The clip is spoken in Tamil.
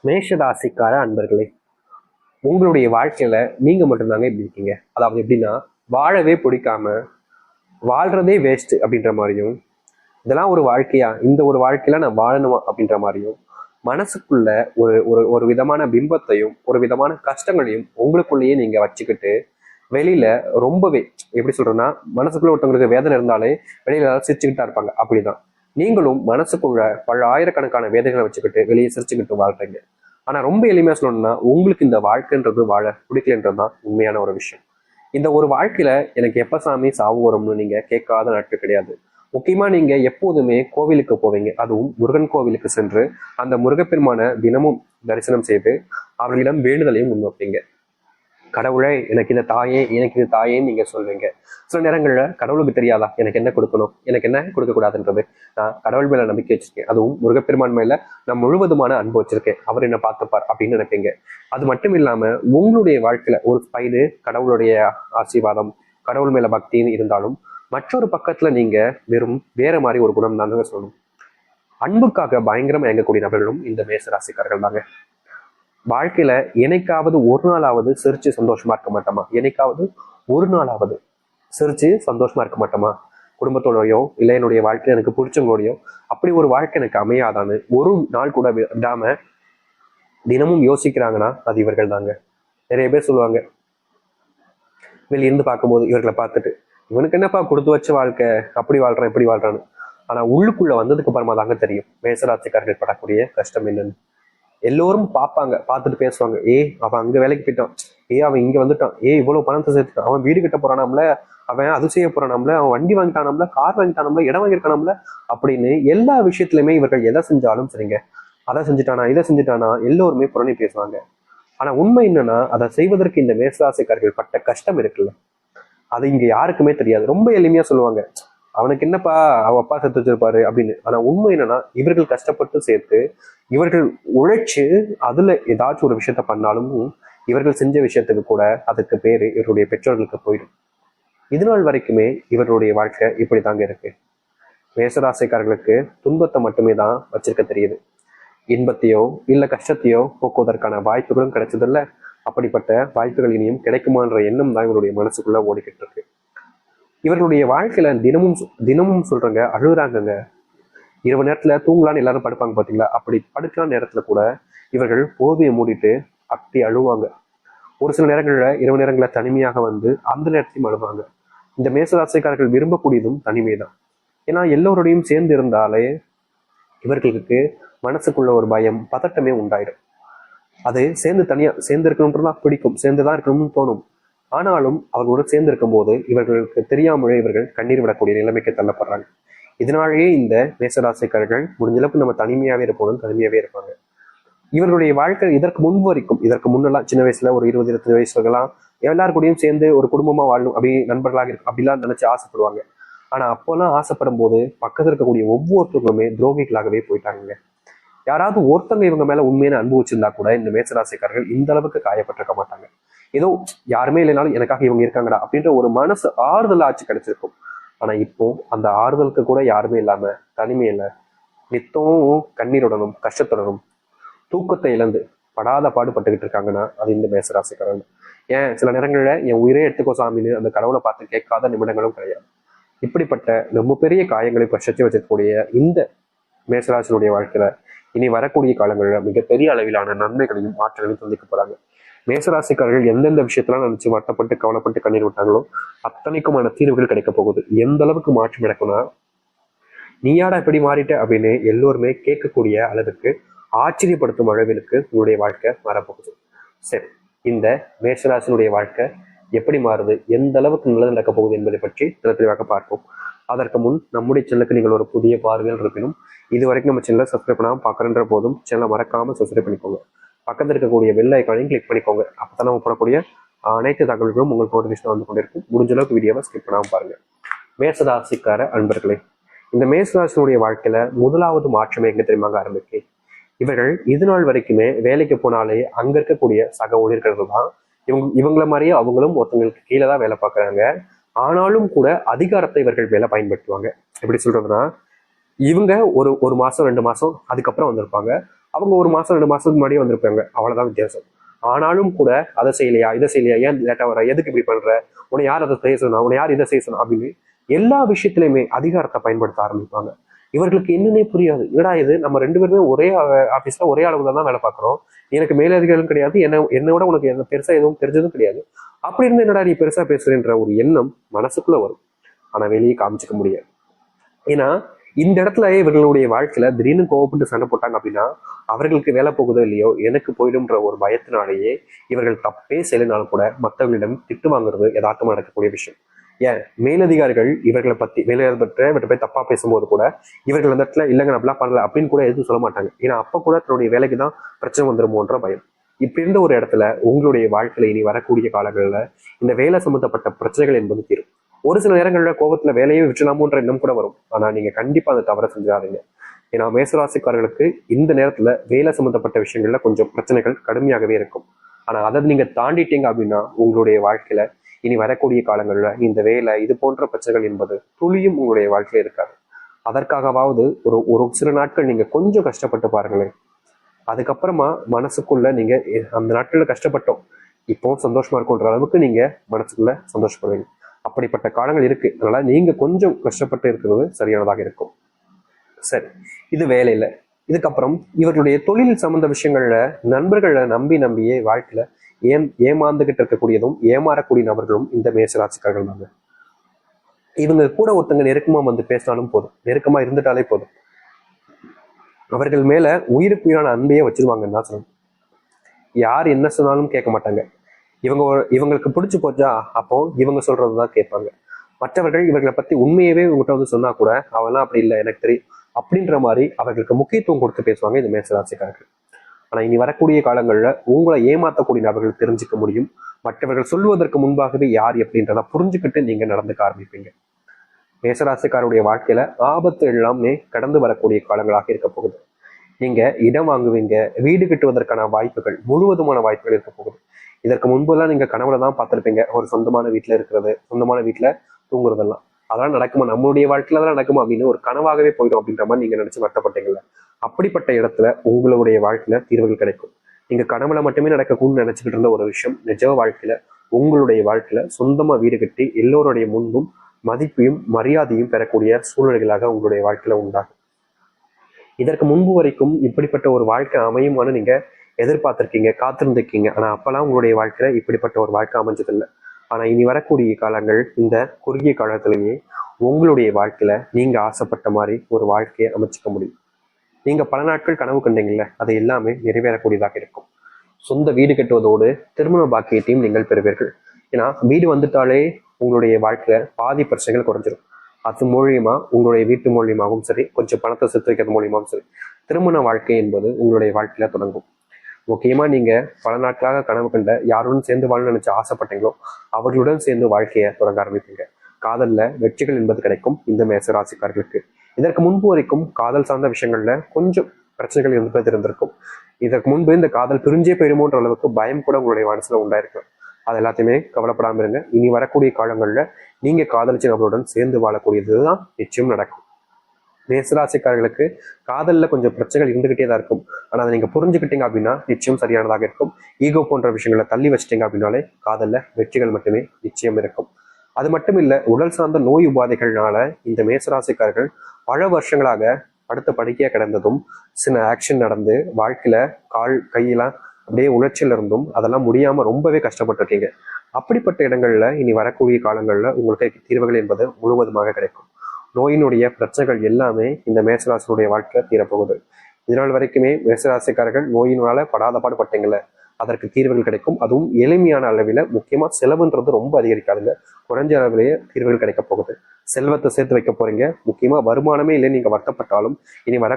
மேஷ ராசிக்கார அன்பர்களே, உங்களுடைய வாழ்க்கையில நீங்க மட்டும்தாங்க இப்படி இருக்கீங்க. அதாவது எப்படின்னா, வாழவே பிடிக்காம வாழ்றதே வேஸ்ட் அப்படின்ற மாதிரியும், இதெல்லாம் ஒரு வாழ்க்கையா, இந்த ஒரு வாழ்க்கையில நான் வாழணுமா அப்படின்ற மாதிரியும், மனசுக்குள்ள ஒரு ஒரு ஒரு விதமான பிம்பத்தையும் ஒரு விதமான கஷ்டங்களையும் உங்களுக்குள்ளேயே நீங்க வச்சுக்கிட்டு வெளியில ரொம்பவே எப்படி சொல்றேன்னா, மனசுக்குள்ள ஒருத்தவங்களுக்கு வேதனை இருந்தாலே வெளியில சிரிச்சுக்கிட்டா இருப்பாங்க. அப்படிதான் நீங்களும் மனசுக்குள்ள பல ஆயிரக்கணக்கான வேதனைகளை வச்சுக்கிட்டு வெளியே சிரிச்சுக்கிட்டு வாழ்றீங்க. ஆனா ரொம்ப எளிமையா சொல்லணும்னா, உங்களுக்கு இந்த வாழ்க்கைன்றது வாழ பிடிக்கலன்றதுதான் உண்மையான ஒரு விஷயம். இந்த ஒரு வாழ்க்கையில எனக்கு எப்ப சாமி சாவு வரும்னு நீங்க கேட்காத நாட்கள் கிடையாது. முக்கியமா நீங்க எப்போதுமே கோவிலுக்கு போவீங்க. அதுவும் முருகன் கோவிலுக்கு சென்று அந்த முருகப்பெருமான தினமும் தரிசனம் செய்து அவர்களிடம் வேண்டுதலையும் முன்வைப்பீங்க. கடவுளே எனக்கு இந்த தாயே, எனக்கு இது தாயேன்னு நீங்க சொல்வீங்க. சில நேரங்கள்ல கடவுளுக்கு தெரியாதா எனக்கு என்ன கொடுக்கணும், எனக்கு என்ன கொடுக்க கூடாதுன்றது. நான் கடவுள் மேல நம்பிக்கை வச்சிருக்கேன், அதுவும் முருகப்பெருமான் மேல நான் முழுவதுமான அன்பு வச்சிருக்கேன், அவர் என்ன பார்த்துப்பார் அப்படின்னு நினைப்பீங்க. அது மட்டும் இல்லாம உங்களுடைய வாழ்க்கையில ஒரு ஸ்பைடு கடவுளுடைய ஆசீர்வாதம், கடவுள் மேல பக்தின்னு இருந்தாலும் மற்றொரு பக்கத்துல நீங்க வெறும் வேற மாதிரி ஒரு குணம் தான் சொல்லணும். அன்புக்காக பயங்கரமா இயங்கக்கூடிய நபர்களும் இந்த மேச ராசிக்காரர்கள் தாங்க. வாழ்க்கையில என்னைக்காவது ஒரு நாளாவது சிரிச்சு சந்தோஷமா இருக்க மாட்டோமா? என்னைக்காவது ஒரு நாளாவது சிரிச்சு சந்தோஷமா இருக்க மாட்டோமா? குடும்பத்தோடயோ இல்லை என்னுடைய வாழ்க்கையில எனக்கு பிடிச்சவங்களோடையோ அப்படி ஒரு வாழ்க்கை எனக்கு அமையாதான்னு ஒரு நாள் கூட விடாம தினமும் யோசிக்கிறாங்கன்னா அது இவர்கள் தாங்க. நிறைய பேர் சொல்லுவாங்க, வெளியிருந்து பார்க்கும்போது இவர்களை பார்த்துட்டு, இவனுக்கு என்னப்பா கொடுத்து வச்ச வாழ்க்கை, அப்படி வாழ்றான் இப்படி வாழ்றான்னு. ஆனா உள்ளுக்குள்ள வந்ததுக்கு அப்புறமா தாங்க தெரியும் மேசராட்சிக்காரர்கள் படக்கூடிய கஷ்டம் என்னன்னு. எல்லோரும் பார்ப்பாங்க, பார்த்துட்டு பேசுவாங்க, அவன் அங்க வேலைக்கு போயிட்டான், அவன் இங்க வந்துட்டான், இவ்வளவு பணத்தை சேர்த்துட்டான், அவன் வீடு கட்ட போறானாம்ல, அவன் அது செய்ய போறானாம்ல, அவன் வண்டி வாங்கிட்டானாம்ல, கார் வாங்கிட்டானாம்ல, இடம் வாங்கியிருக்கானாம்ல அப்படின்னு எல்லா விஷயத்திலுமே இவர்கள் எதை செஞ்சாலும் சரிங்க, அதை செஞ்சுட்டானா இதை செஞ்சுட்டானா எல்லோருமே புறணி பேசுவாங்க. ஆனா உண்மை என்னன்னா, அதை செய்வதற்கு இந்த மேசராசிக்காரர்கள் பட்ட கஷ்டம் இருக்குல்ல, அது இங்க யாருக்குமே தெரியாது. ரொம்ப எளிமையா சொல்லுவாங்க, அவனுக்கு என்னப்பா அவ அப்பா செத்து வச்சிருப்பாரு அப்படின்னு. ஆனா உண்மை என்னன்னா, இவர்கள் கஷ்டப்பட்டு சேர்த்து இவர்கள் உழைச்சு அதுல ஏதாச்சும் ஒரு விஷயத்த பண்ணாலும் இவர்கள் செஞ்ச விஷயத்துக்கு கூட அதுக்கு பேரு இவருடைய பெற்றோர்களுக்கு போயிடும். இது நாள் வரைக்குமே இவருடைய வாழ்க்கை இப்படி தாங்க இருக்கு. மேசராசிக்காரர்களுக்கு துன்பத்தை மட்டுமே தான் வச்சிருக்க தெரியுது, இன்பத்தையோ இல்ல கஷ்டத்தையோ போக்குவதற்கான வாய்ப்புகளும் கிடைச்சதில்ல. அப்படிப்பட்ட வாய்ப்புகள் இனியும் கிடைக்குமான்ற எண்ணம் தான் இவருடைய மனசுக்குள்ள ஓடிக்கிட்டு இருக்கு. இவர்களுடைய வாழ்க்கையில தினமும் தினமும் சொல்றங்க, அழுகுறாங்கங்க. இரவு நேரத்துல தூங்கலான்னு எல்லாரும் படுப்பாங்க பாத்தீங்களா, அப்படி படுக்கலாம் நேரத்துல கூட இவர்கள் போர்வையை மூடிட்டு அப்படி அழுவாங்க. ஒரு சில நேரங்கள்ல இரவு நேரங்கள தனிமையாக வந்து அந்த நேரத்தையும் அழுவாங்க. இந்த மேசராசிக்காரர்கள் விரும்பக்கூடியதும் தனிமை தான். ஏன்னா எல்லோருடையும் சேர்ந்து இருந்தாலே இவர்களுக்கு மனசுக்குள்ள ஒரு பயம் பதட்டமே உண்டாயிடும். அது சேர்ந்து தனியா சேர்ந்து இருக்கணும்ன்றதான் பிடிக்கும், சேர்ந்துதான் இருக்கணும்னு தோணும். ஆனாலும் அவர்களோட சேர்ந்து இருக்கும் போது இவர்களுக்கு தெரியாமலே இவர்கள் கண்ணீர் விடக்கூடிய நிலைமைக்கு தள்ளப்படுறாங்க. இதனாலேயே இந்த மேசராசிக்காரர்கள் முடிஞ்ச அளவுக்கு நம்ம தனிமையாவே இருப்போம், தனிமையாவே இருப்பாங்க. இவர்களுடைய வாழ்க்கை இதற்கு முன்பு வரைக்கும், இதற்கு முன்னெல்லாம் சின்ன வயசுல ஒரு 20-25 வயசுலாம் எல்லாரு கூடயும் சேர்ந்து ஒரு குடும்பமா வாழணும், அப்படி நண்பர்களாக இருக்கும் அப்படிலாம் நினைச்சு ஆசைப்படுவாங்க. ஆனா அப்போல்லாம் ஆசைப்படும் போது பக்கத்தில் இருக்கக்கூடிய ஒவ்வொருத்தருக்குமே துரோகிகளாகவே போயிட்டாங்க. யாராவது ஒருத்தங்க இவங்க மேல உண்மையான அன்பு வச்சிருந்தா கூட இந்த மேசராசிக்காரர்கள் இந்த அளவுக்கு காயப்பட்டிருக்க மாட்டாங்க. ஏதோ யாருமே இல்லைனாலும் எனக்காக இவங்க இருக்காங்கடா அப்படின்ற ஒரு மனசு ஆறுதல் ஆச்சு கிடைச்சிருக்கும். ஆனா இப்போ அந்த ஆறுதலுக்கு கூட யாருமே இல்லாம தனிமையில நித்தம் கண்ணீருடனும் கஷ்டத்துடனும் தூக்கத்தை இழந்து படாத பாடுபட்டுக்கிட்டு இருக்காங்கன்னா அது இந்த மேசராசிக்காரர்கள். ஏன் சில நேரங்கள்ல என் உயிரே எடுத்துக்கோ சாமின்னு அந்த கடவுளை பார்த்து கேட்காத நிமிடங்களும் கிடையாது. இப்படிப்பட்ட ரொம்ப பெரிய காயங்களை கஷ்டத்தை வச்சிருக்கக்கூடிய இந்த மேசராசினுடைய வாழ்க்கையில இனி வரக்கூடிய காலங்களில் மிகப்பெரிய அளவிலான நன்மைகளையும் ஆற்றலையும் சந்திக்க போறாங்க. மேசராசிக்காரர்கள் எந்தெந்த விஷயத்தெல்லாம் நினைச்சு வருத்தப்பட்டு கவலைப்பட்டு கண்ணீர் விட்டாங்களோ அத்தனைக்குமான தீர்வுகள் கிடைக்க போகுது. எந்த அளவுக்கு மாற்றம் நடக்கும்னா, நீயாடா இப்படி மாறிட்ட அப்படின்னு எல்லோருமே கேட்கக்கூடிய அளவுக்கு ஆச்சரியப்படுத்தும் அளவிற்கு உங்களுடைய வாழ்க்கை மாறப்போகுது. சரி, இந்த மேஷராசினுடைய வாழ்க்கை எப்படி மாறுது, எந்த அளவுக்கு நல்லது நடக்க போகுது என்பதை பற்றி தெளிவாக பார்ப்போம். அதற்கு முன் நம்முடைய சேனலுக்கு நீங்கள் ஒரு புதிய பார்வையில் இருப்பினும் இது வரைக்கும் நம்ம சேனலை சப்ஸ்கிரைப் பண்ணாமல் பார்க்குறன்ற போதும் சேனலை மறக்காமல் சப்ஸ்கிரைப் பண்ணிக்கோங்க. பக்கத்தில் இருக்கக்கூடிய பெல் ஐக்கானையும் கிளிக் பண்ணிக்கோங்க. அப்போ நம்ம போடக்கூடிய அனைத்து தகவல்களும் உங்களுக்கு நோட்டிஃபிகேஷன் வந்து கொண்டிருக்கும். முடிஞ்ச அளவுக்கு வீடியோவை ஸ்கிப் பண்ணாமல் பாருங்க. மேசராசிக்கார அன்பர்களே, இந்த மேசராசினுடைய வாழ்க்கையில முதலாவது மாற்றமே எங்க தெரியுமாங்க ஆரம்பிக்கு. இவர்கள் இது நாள் வரைக்குமே வேலைக்கு போனாலே அங்க இருக்கக்கூடிய சக ஊழியர்கள் தான் இவங்கள மாதிரியே அவங்களும் ஒருத்தங்களுக்கு கீழே தான் வேலை பார்க்குறாங்க. ஆனாலும் கூட அதிகாரத்தை இவர்கள் வேலை பயன்படுத்துவாங்க. எப்படி சொல்றதுன்னா, இவங்க ஒரு ஒரு மாசம் 2 மாசம் அதுக்கப்புறம் வந்திருப்பாங்க. அவங்க ஒரு மாசம் 2 மாசத்துக்கு முன்னாடியே வந்திருப்பாங்க, அவ்வளவுதான் வித்தியாசம். ஆனாலும் கூட அதை செய்யலையா, இதை செய்யலையா, ஏன் லேட்டா வர, எதுக்கு இப்படி பண்ற, உன்னை யார் அதை செய்ய சொன்னா, உன்னை யார் இதை செய்ய சொன்னா அப்படின்னு எல்லா விஷயத்திலுமே அதிகாரத்தை பயன்படுத்த ஆரம்பிப்பாங்க. இவர்களுக்கு என்னன்னே புரியாது. என்னடா இது, நம்ம 2 பேருமே ஒரே ஆபீஸ்ல ஒரே அளவுல தான் வேலை பார்க்குறோம், எனக்கு மேலதிகாரிகளும் கிடையாது, என்னோட உனக்கு என்ன பெருசா எதுவும் தெரிஞ்சதும் கிடையாது, அப்படி இருந்து என்னடா நீ பெருசா பேசுறேன்ற ஒரு எண்ணம் மனசுக்குள்ள வரும். ஆனா வெளியே காமிச்சிக்க முடியாது. ஏன்னா இந்த இடத்துல இவர்களுடைய வாழ்க்கையில திடீர்னு கோவப்பட்டு சண்டை போட்டாங்க அப்படின்னா அவர்களுக்கு வேலை போகுதோ இல்லையோ எனக்கு போயிடும்ன்ற ஒரு பயத்தினாலேயே இவர்கள் தப்பே செய்யலினாலும் கூட மற்றவர்களிடம் திட்டு வாங்குறது யதார்த்தமா நடக்கக்கூடிய விஷயம். ஏன் மேலதிகாரிகள் இவர்களை பத்தி இவர்கிட்ட போய் தப்பா பேசும்போது கூட இவர்கள் அந்த இடத்துல இல்லைங்க அப்படிலாம் பண்ணல அப்படின்னு கூட எதுவும் சொல்ல மாட்டாங்க. ஏன்னா அப்ப கூட தன்னுடைய வேலைக்கு தான் பிரச்சனை வந்துருமோன்ற பயம். இப்படி இருந்த ஒரு இடத்துல உங்களுடைய வாழ்க்கையில இனி வரக்கூடிய காலங்களில் இந்த வேலை சம்பந்தப்பட்ட பிரச்சனைகள் என்பது தீரும். ஒரு சில நேரங்களில் கோபத்துல வேலையே விட்டுலாமோன்ற எண்ணம் கூட வரும். ஆனா நீங்க கண்டிப்பா அந்த தவறை செஞ்சாதீங்க. ஏன்னா மேசராசிக்காரர்களுக்கு இந்த நேரத்துல வேலை சம்பந்தப்பட்ட விஷயங்கள்ல கொஞ்சம் பிரச்சனைகள் கடுமையாகவே இருக்கும். ஆனா அதை நீங்க தாண்டிட்டீங்க அப்படின்னா உங்களுடைய வாழ்க்கையில இனி வரக்கூடிய காலங்கள்ல இந்த வேலை இது போன்ற பிரச்சனைகள் என்பது துளியும் உங்களுடைய வாழ்க்கையில இருக்காது. அதற்காகவாவது ஒரு ஒரு சில நாட்கள் நீங்க கொஞ்சம் கஷ்டப்பட்டு பாருங்களேன். அதுக்கப்புறமா மனசுக்குள்ள நீங்க அந்த நாட்கள்ல கஷ்டப்பட்டோம், இப்போ சந்தோஷமா இருக்குன்ற அளவுக்கு நீங்க மனசுக்குள்ள சந்தோஷப்படுவீங்க. அப்படிப்பட்ட காலங்கள் இருக்கு. அதனால நீங்க கொஞ்சம் கஷ்டப்பட்டு இருக்கிறது சரியானதாக இருக்கும். சரி, இது வேலையில. இதுக்கப்புறம் இவர்களுடைய தொழில் சம்பந்த விஷயங்கள்ல நண்பர்களை நம்பியே வாழ்க்கையில ஏமாந்துகிட்டு இருக்கக்கூடியதும் ஏமாறக்கூடிய நபர்களும் இந்த மேசராசிக்காரர்கள் தாங்க. இவங்க கூட ஒருத்தங்க நெருக்கமா வந்து பேசினாலும் போதும், நெருக்கமா இருந்துட்டாலே போதும், அவர்கள் மேல உயிருக்குயிரான அன்பையே வச்சிருவாங்கன்னு தான் சொல்லணும். யார் என்ன சொன்னாலும் கேட்க மாட்டாங்க. இவங்களுக்கு பிடிச்சு போச்சா அப்போ இவங்க சொல்றதுதான் கேட்பாங்க. மற்றவர்கள் இவர்களை பத்தி உண்மையவே இவங்ககிட்ட வந்து சொன்னா கூட அவெல்லாம் அப்படி இல்லை எனக்கு தெரியும் அப்படின்ற மாதிரி அவர்களுக்கு முக்கியத்துவம் கொடுத்து பேசுவாங்க இந்த மேசராசிக்காரர்கள். ஆனா இனி வரக்கூடிய காலங்கள்ல உங்களை ஏமாற்றக்கூடிய நபர்கள் தெரிஞ்சுக்க முடியும். மற்றவர்கள் சொல்வதற்கு முன்பாகவே யார் எப்படின்றத புரிஞ்சுக்கிட்டு நீங்க நடந்துக்க ஆரம்பிப்பீங்க. மேசராசிக்காரருடைய வாழ்க்கையில ஆபத்து எல்லாமே கடந்து வரக்கூடிய காலங்களாக இருக்க போகுது. நீங்க இடம் வாங்குவீங்க, வீடு கட்டுவதற்கான வாய்ப்புகள், முழுவதுமான வாய்ப்புகள் இருக்க போகுது. இதற்கு முன்பெல்லாம் நீங்க கனவுல தான் பார்த்திருப்பீங்க ஒரு சொந்தமான வீட்டுல இருக்கிறது, சொந்தமான வீட்டுல தூங்குறதெல்லாம். அதெல்லாம் நடக்குமா, நம்மளுடைய வாழ்க்கையில தான் நடக்குமா அப்படின்னு ஒரு கனவாகவே போயிடும் அப்படின்ற மாதிரி நீங்க நினைச்சு வருத்தப்பட்டீங்கல்ல, அப்படிப்பட்ட இடத்துல உங்களுடைய வாழ்க்கையில தீர்வுகள் கிடைக்கும். நீங்க கனவுல மட்டுமே நடக்கக்கூடாதுன்னு நினைச்சுக்கிட்டு இருந்த ஒரு விஷயம் நிஜ வாழ்க்கையில உங்களுடைய வாழ்க்கையில சொந்தமா வீடு கட்டி எல்லோருடைய முன்பும் மதிப்பையும் மரியாதையும் பெறக்கூடிய சூழ்நிலைகளாக உங்களுடைய வாழ்க்கையில உண்டாகும். இதற்கு முன்பு வரைக்கும் இப்படிப்பட்ட ஒரு வாழ்க்கை அமையுமான்னு நீங்க எதிர்பார்த்திருக்கீங்க, காத்திருந்திருக்கீங்க. ஆனா அப்பெல்லாம் உங்களுடைய வாழ்க்கையில இப்படிப்பட்ட ஒரு வாழ்க்கை அமைஞ்சதில்லை. ஆனா இனி வரக்கூடிய காலங்கள் இந்த குறுகிய காலத்திலேயே உங்களுடைய வாழ்க்கையில நீங்க ஆசைப்பட்ட மாதிரி ஒரு வாழ்க்கையை அமைச்சுக்க முடியும். நீங்க பல நாட்கள் கனவு கண்டீங்கல்ல, அது எல்லாமே நிறைவேறக்கூடியதாக இருக்கும். சொந்த வீடு கட்டுவதோடு திருமண பாக்கியத்தையும் நீங்கள் பெறுவீர்கள். ஏன்னா வீடு வந்துட்டாலே உங்களுடைய வாழ்க்கையில பாதி பிரச்சனைகள் குறைஞ்சிடும். அது மூலியமா உங்களுடைய வீட்டு மூலியமாகவும் சரி, கொஞ்சம் பணத்தை சேர்த்து வைக்கிறது மூலியமாகவும் சரி, திருமண வாழ்க்கை என்பது உங்களுடைய வாழ்க்கையில தொடங்கும். முக்கியமா நீங்க பல நாட்களாக கனவு கண்ட யாருடன் சேர்ந்து வாழ நினைச்சு ஆசைப்பட்டீங்களோ அவர்களுடன் சேர்ந்து வாழ்க்கையை தொடங்க ஆரம்பிப்பீங்க. காதல்ல வெற்றிகள் என்பது கிடைக்கும் இந்த மேசராசிக்காரர்களுக்கு. இதற்கு முன்பு வரைக்கும் காதல் சார்ந்த விஷயங்கள்ல கொஞ்சம் பிரச்சனைகள் இருந்திருக்கும். இதற்கு முன்பு இந்த காதல் பிரிஞ்சே போயிருமோன்ற அளவுக்கு பயம் கூட உங்களுடைய மனசுல உண்டாயிருக்கும். அது எல்லாத்தையுமே கவலைப்படாம இருங்க. இனி வரக்கூடிய காலங்கள்ல நீங்க காதலிச்ச நபருடன் சேர்ந்து வாழக்கூடியதுதான் நிச்சயம் நடக்கும். மேசராசிக்காரர்களுக்கு காதல்ல கொஞ்சம் பிரச்சனைகள் இருந்துகிட்டே தான் இருக்கும். ஆனா அதை நீங்க புரிஞ்சுக்கிட்டீங்க அப்படின்னா நிச்சயம் சரியானதாக இருக்கும். ஈகோ போன்ற விஷயங்களை தள்ளி வச்சிட்டீங்க அப்படின்னாலே காதல்ல வெற்றிகள் மட்டுமே நிச்சயம் இருக்கும். அது மட்டும் இல்ல, உடல் சார்ந்த நோய் உபாதைகள்னால இந்த மேசராசிக்காரர்கள் பல வருஷங்களாக அடுத்த படுக்கையா கிடந்ததும் சில ஆக்ஷன் நடந்து வாழ்க்கையில கால் கையெல்லாம் அப்படியே உணர்ச்சியில இருந்தும் அதெல்லாம் முடியாம ரொம்பவே கஷ்டப்பட்டு இருக்கீங்க. அப்படிப்பட்ட இடங்கள்ல இனி வரக்கூடிய காலங்கள்ல உங்களுக்கு தீர்வுகள் என்பது முழுவதுமாக கிடைக்கும். நோயினுடைய பிரச்சனைகள் எல்லாமே இந்த மேசராசினுடைய வாழ்க்கையில தீரப்போகுது. இதனால் வரைக்குமே மேசராசிக்காரர்கள் நோயினால படாத பாடுபட்டீங்கல்ல, அதற்கு தீர்வுகள் கிடைக்கும். அதுவும் எளிமையான அளவில், முக்கியமா செலவுன்றது ரொம்ப அதிகரிக்காதுங்க, குறைஞ்ச அளவிலேயே தீர்வுகள் கிடைக்க போகுது. செல்வத்தை சேர்த்து வைக்க போறீங்க. முக்கியமா வருமானமே இல்லை நீங்க வருத்தப்பட்டாலும் இனி வரக்கூடிய